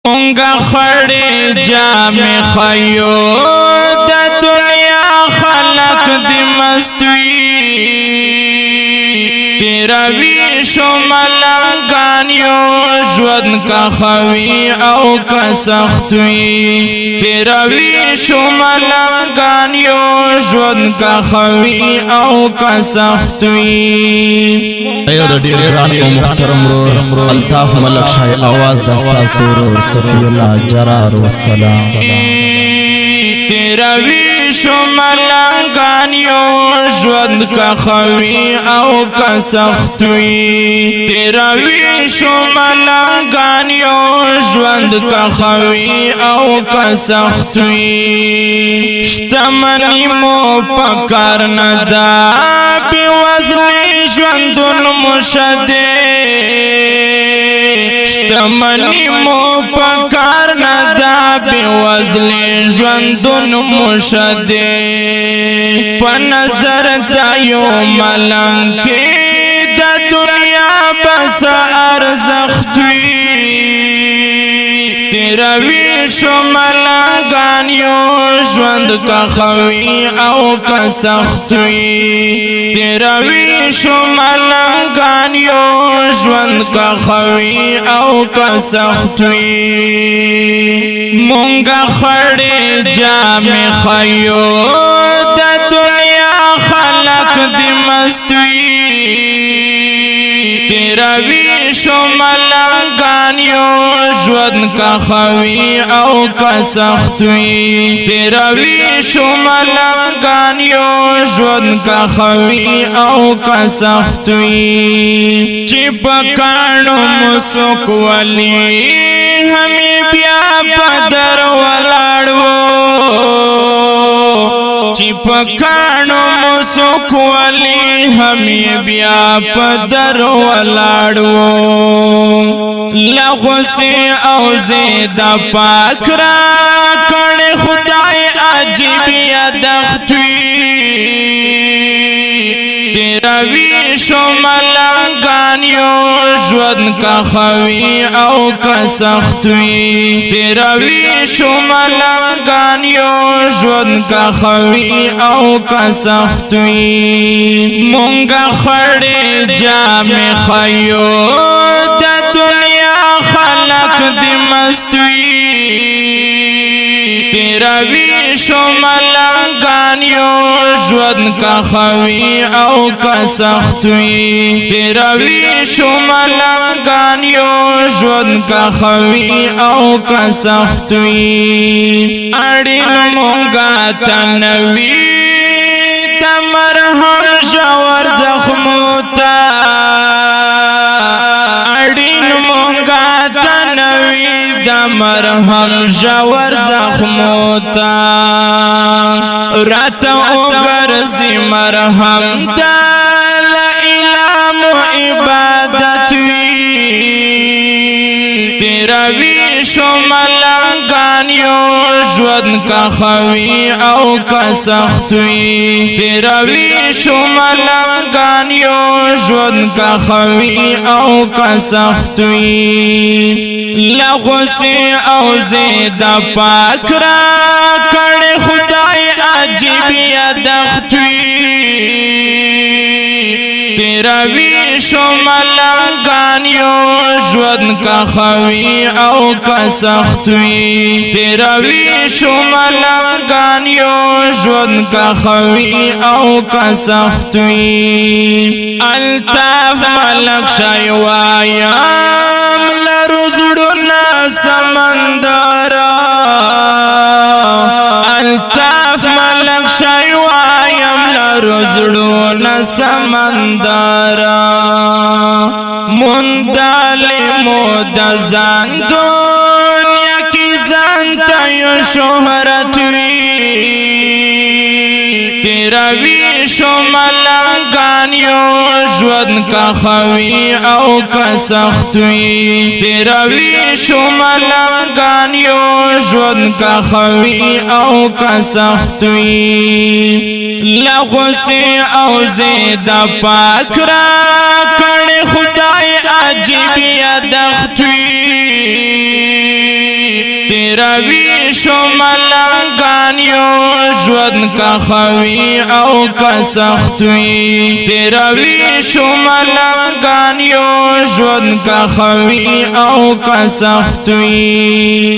مونگا خڑی جامع خیو دا دنیا خلق دی مستوی تیروی شملنگانیو ژوند کا خوی او کا سختوی تیروی شملنگانیو ژوند کا خوی او کا سختوی ایو د ډیر ګران او محترم رو الطاف ملک شاه आवाज دستا سور صفی الله جرار والسلام تیروی شملنگانیو ژوند کا خوی او کا سختوی تیروی شملنگانیو ژوند کا خوی او کا سختوی شتمنی مو پکار ندا بی وزلی ژوندون مشده شتمنی مو پکار ندا بی وزلی ژوندون مشده په نظر دایو ملنګ کې د دنیا بس ارزښت وي تیروي شملنګانیو ژوند کا خوی او کا سخت وي تیروي شملنګانیو ژوند کا خوی او کا سخت وي مونږه خړې جامع خیو دا دنیا خلق دی مستوی تیروی شملنگانیو ژوند کا خوی او کا سختوی تیروی شملنگانیو ژوند کا خوی او کا سختوی چی پکانو مسوک ولی ہمی بیا پدر ولاړو چی پکانو مسوک ولی ہمی بیا پدر ولاړو لغوسی او زیدہ پاک را کڑ خدای عجیب یدختوی تیروی شملنگانیو ژوند کا خوی او کا سختوی تیروی شملنگانیو ژوند کا خوی او کا سختوی مونگا خڑی جامع خیو دا دنیا خلق دی مستوی تیروی شملنگانیو ژوند کا خوی او کا سختوی تیروی شملنگانیو ژوند کا خوی او کا سختوی اڑین مونگا تنوی تمرهم ژور زخمو تا اڑین مونگا تنوی دمرهم ژور زخمو تا رات اوگرزی مرهم دا لإلام عبادت وی تیروی شملنگانیو ژوند کا خوی او کا سختوی تیروی شملنگانیو ژوند کا خوی او کا سختوی لغوسی او زیدہ پاک را کڑ خدای عجیب یدختوی تیروی شملنگانیو ژوند کا خوی او کا سختوی تیروی شملنگانیو ژوند کا خوی او کا سختوی الطاف ملک شاه وایم لرو زړونه سمندرا الطاف ملک شاه وایم لرو زړونه سمندرا مندل مود ځان دنیا کی ځان ته شهرت وی تیروی شملنگانیو ژوند کا خوی او کا سختوی تیروی شملنگانیو ژوند کا خوی او کا سختوی لغوسی او زیدہ پاک را کڑ خدای عجیب یدختوی تیروی شملنگان یو ژوند کا خوی او کا سختوی تیروی شملنگان یو ژوند کا خوی او کا سختوی